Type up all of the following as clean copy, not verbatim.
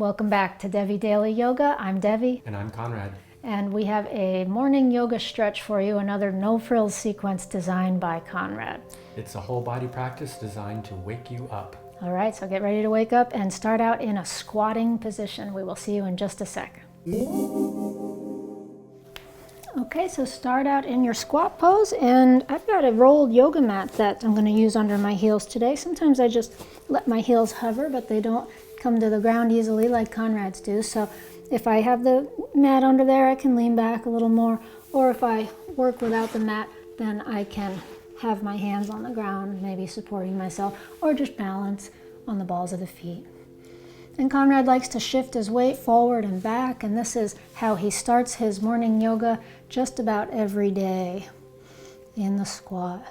Welcome back to Devi Daly Yoga. I'm Devi. And I'm Konrad. And we have a morning yoga stretch for you, another no-frills sequence designed by Konrad. It's a whole body practice designed to wake you up. All right, so get ready to wake up and start out in a squatting position. We will see you in just a sec. Okay, so start out in your squat pose, and I've got a rolled yoga mat that I'm going to use under my heels today. Sometimes I just let my heels hover, but they don't come to the ground easily like Konrad's do. So if I have the mat under there, I can lean back a little more, or if I work without the mat, then I can have my hands on the ground, maybe supporting myself, or just balance on the balls of the feet. And Konrad likes to shift his weight forward and back, and this is how he starts his morning yoga just about every day in the squat.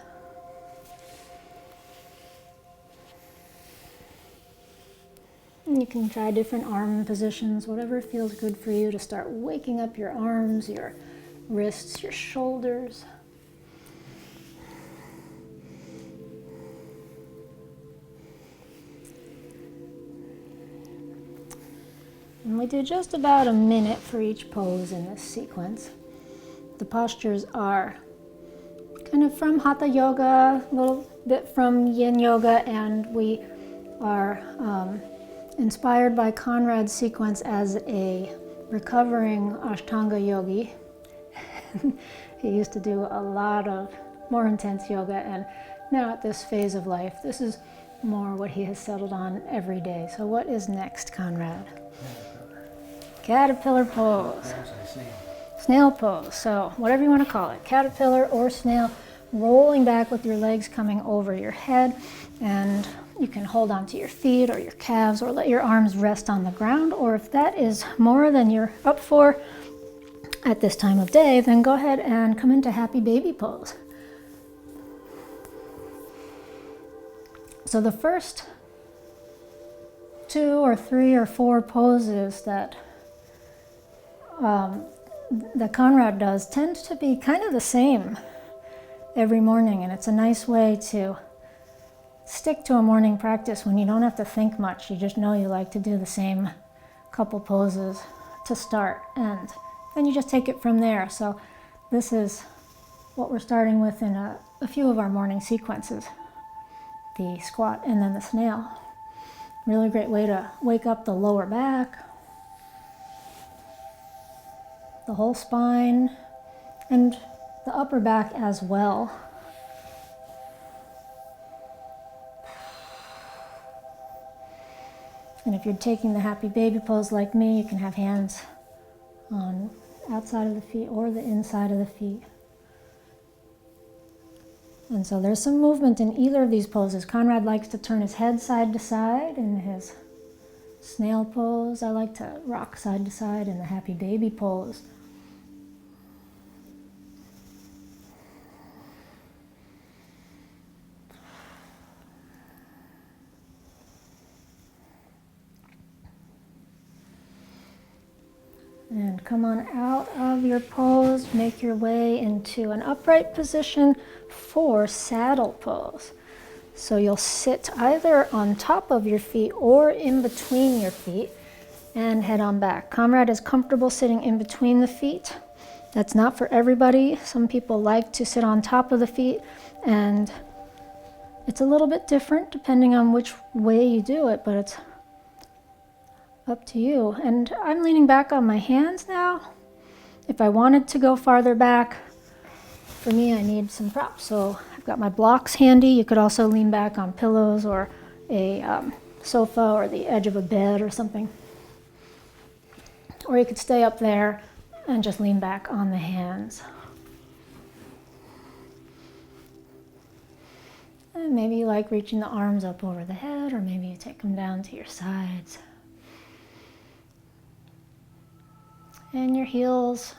And you can try different arm positions, whatever feels good for you to start waking up your arms, your wrists, your shoulders. And we do just about a minute for each pose in this sequence. The postures are kind of from Hatha Yoga, a little bit from Yin Yoga, and we are inspired by Konrad's sequence as a recovering Ashtanga yogi. He used to do a lot of more intense yoga, and now at this phase of life, this is more what he has settled on every day. So what is next, Konrad? Caterpillar pose. Snail pose. So whatever you want to call it, caterpillar or snail, rolling back with your legs coming over your head, and you can hold onto your feet or your calves or let your arms rest on the ground, or if that is more than you're up for at this time of day, then go ahead and come into happy baby pose. So the first 2 or 3 or 4 poses that Konrad does tend to be kind of the same every morning, and it's a nice way to stick to a morning practice when you don't have to think much. You just know you like to do the same couple poses to start, and then you just take it from there. So this is what we're starting with in a few of our morning sequences, the squat and then the snail. Really great way to wake up the lower back, the whole spine, and the upper back as well. And if you're taking the happy baby pose like me, you can have hands on outside of the feet or the inside of the feet. And so there's some movement in either of these poses. Konrad likes to turn his head side to side in his snail pose. I like to rock side to side in the happy baby pose. And come on out of your pose, make your way into an upright position for saddle pose. So you'll sit either on top of your feet or in between your feet and head on back. Konrad is comfortable sitting in between the feet. That's not for everybody. Some people like to sit on top of the feet, and it's a little bit different depending on which way you do it, but it's up to you. And I'm leaning back on my hands now. If I wanted to go farther back, for me, I need some props. So I've got my blocks handy. You could also lean back on pillows or a sofa or the edge of a bed or something. Or you could stay up there and just lean back on the hands. And maybe you like reaching the arms up over the head, or maybe you take them down to your sides. And your heels,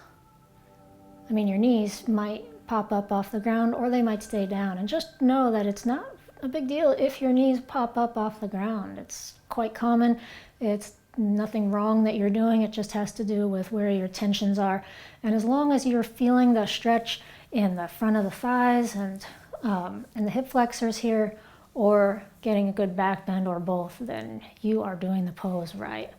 your knees might pop up off the ground, or they might stay down. And just know that it's not a big deal if your knees pop up off the ground. It's quite common. It's nothing wrong that you're doing. It just has to do with where your tensions are. And as long as you're feeling the stretch in the front of the thighs and the hip flexors here, or getting a good back bend, or both, then you are doing the pose right.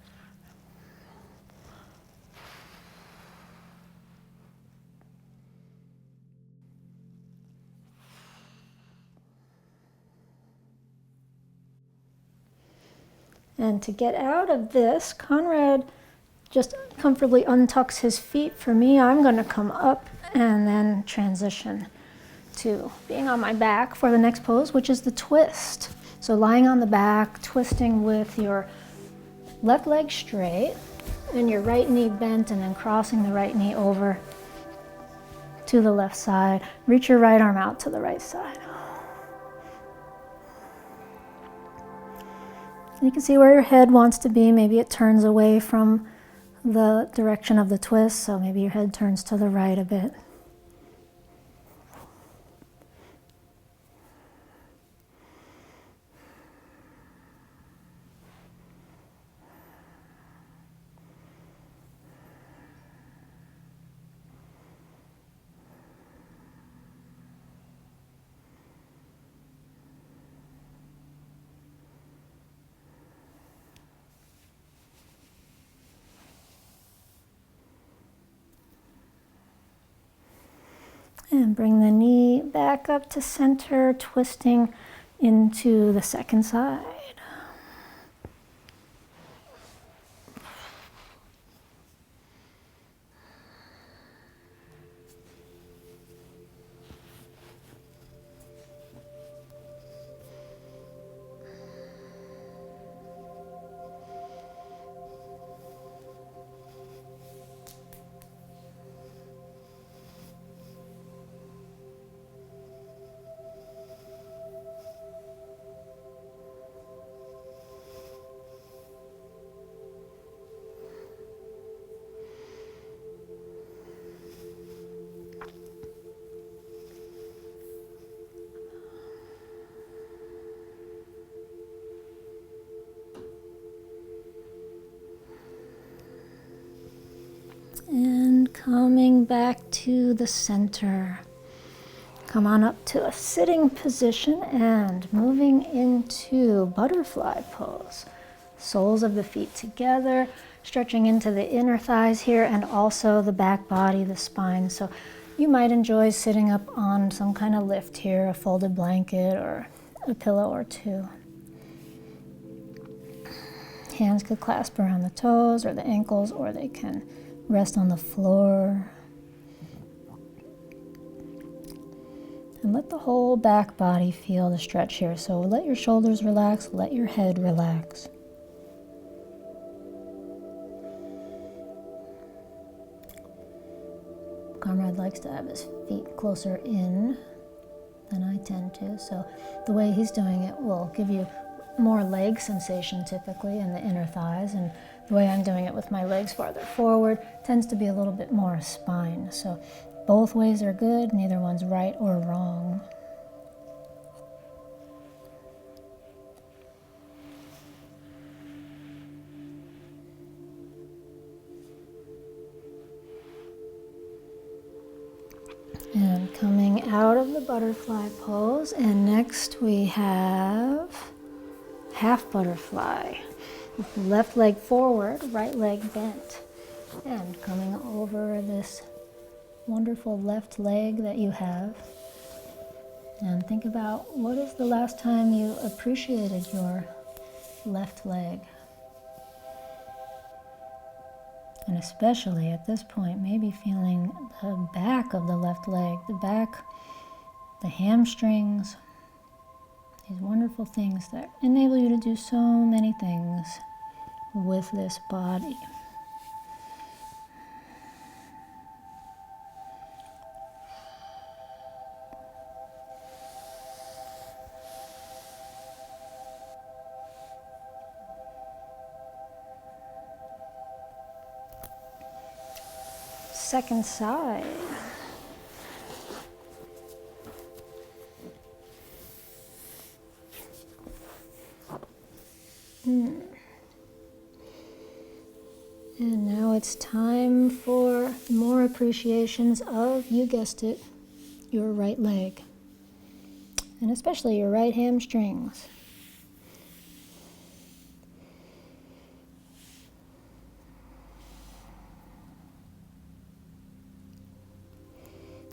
And to get out of this, Konrad just comfortably untucks his feet. For me, I'm going to come up and then transition to being on my back for the next pose, which is the twist. So lying on the back, twisting with your left leg straight and your right knee bent, and then crossing the right knee over to the left side. Reach your right arm out to the right side. You can see where your head wants to be. Maybe it turns away from the direction of the twist, so maybe your head turns to the right a bit. And bring the knee back up to center, twisting into the second side. And coming back to the center. Come on up to a sitting position and moving into butterfly pose. Soles of the feet together, stretching into the inner thighs here and also the back body, the spine. So you might enjoy sitting up on some kind of lift here, a folded blanket or a pillow or two. Hands could clasp around the toes or the ankles, or they can rest on the floor. And let the whole back body feel the stretch here. So let your shoulders relax, let your head relax. Konrad likes to have his feet closer in than I tend to, so the way he's doing it will give you more leg sensation typically in the inner thighs, and the way I'm doing it with my legs farther forward tends to be a little bit more spine. So both ways are good, neither one's right or wrong. And coming out of the butterfly pose, and next we have half butterfly. Left leg forward, right leg bent. And coming over this wonderful left leg that you have. And think about, what is the last time you appreciated your left leg? And especially at this point, maybe feeling the back of the left leg, the back, the hamstrings, these wonderful things that enable you to do so many things with this body. Second side. And now it's time for more appreciations of, you guessed it, your right leg, and especially your right hamstrings.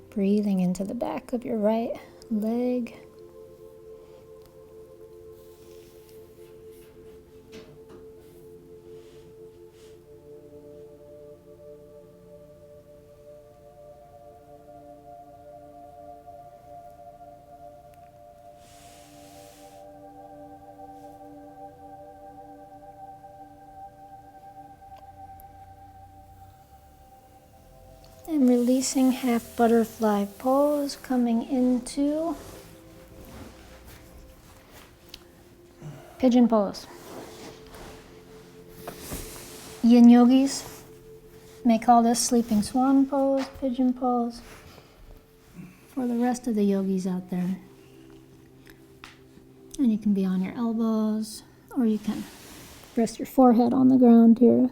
Breathing into the back of your right leg. And releasing half butterfly pose, coming into pigeon pose. Yin yogis may call this sleeping swan pose, pigeon pose, for the rest of the yogis out there. And you can be on your elbows, or you can rest your forehead on the ground here.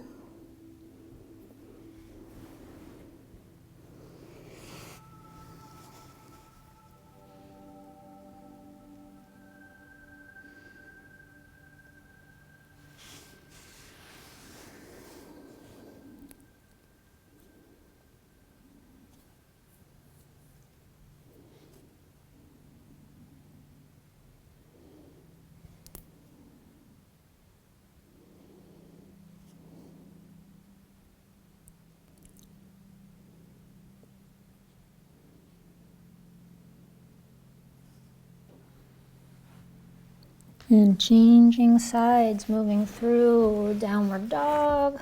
And changing sides, moving through downward dog,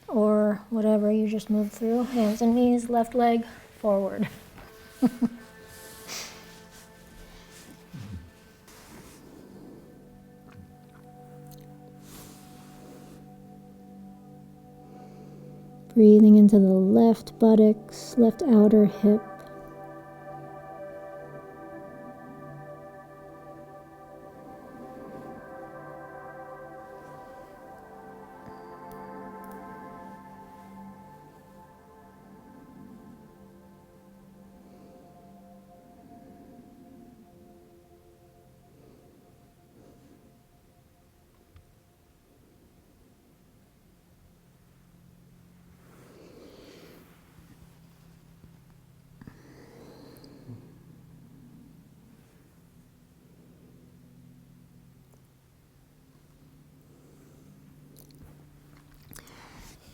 or whatever you just moved through. Hands and knees, left leg forward. Breathing into the left buttocks, left outer hip.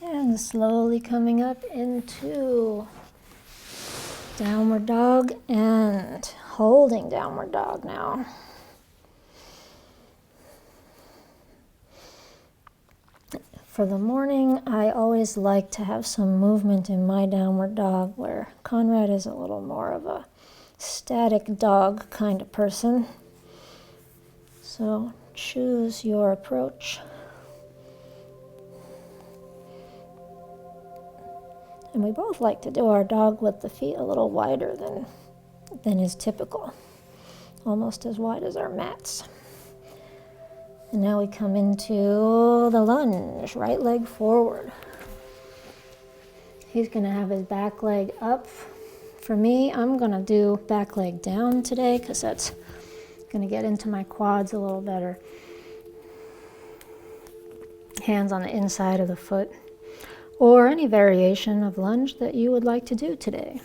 And slowly coming up into downward dog and holding downward dog now. For the morning, I always like to have some movement in my downward dog, where Konrad is a little more of a static dog kind of person. So choose your approach. And we both like to do our dog with the feet a little wider than is typical, almost as wide as our mats. And now we come into the lunge, right leg forward. He's gonna have his back leg up. For me, I'm gonna do back leg down today because that's gonna get into my quads a little better. Hands on the inside of the foot, or any variation of lunge that you would like to do today.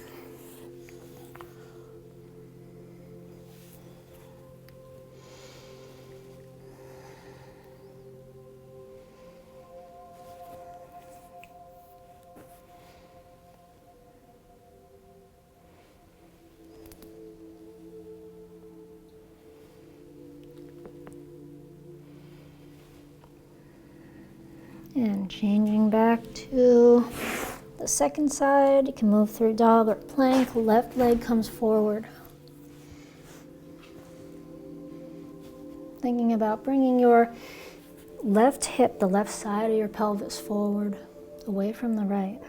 And changing back to the second side, you can move through dog or plank. Left leg comes forward. Thinking about bringing your left hip, the left side of your pelvis forward, away from the right.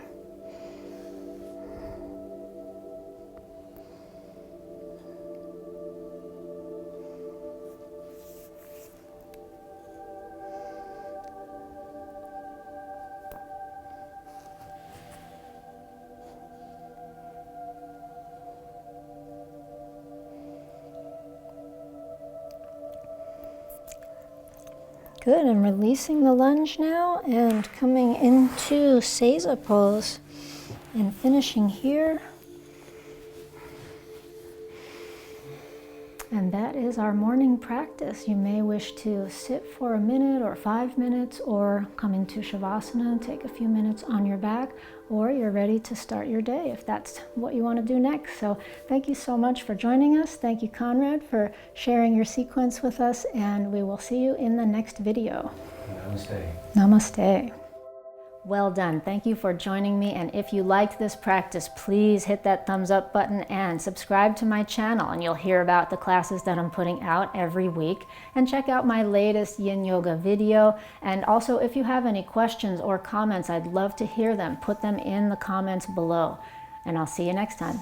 Good, and releasing the lunge now and coming into Seiza pose and finishing here. And that is our morning practice. You may wish to sit for a minute or 5 minutes, or come into Shavasana and take a few minutes on your back, or you're ready to start your day if that's what you want to do next. So thank you so much for joining us. Thank you, Konrad, for sharing your sequence with us, and we will see you in the next video. Namaste. Namaste. Well done. Thank you for joining me. And if you liked this practice, please hit that thumbs up button and subscribe to my channel, and you'll hear about the classes that I'm putting out every week. And check out my latest Yin Yoga video. And also, if you have any questions or comments, I'd love to hear them. Put them in the comments below. And I'll see you next time.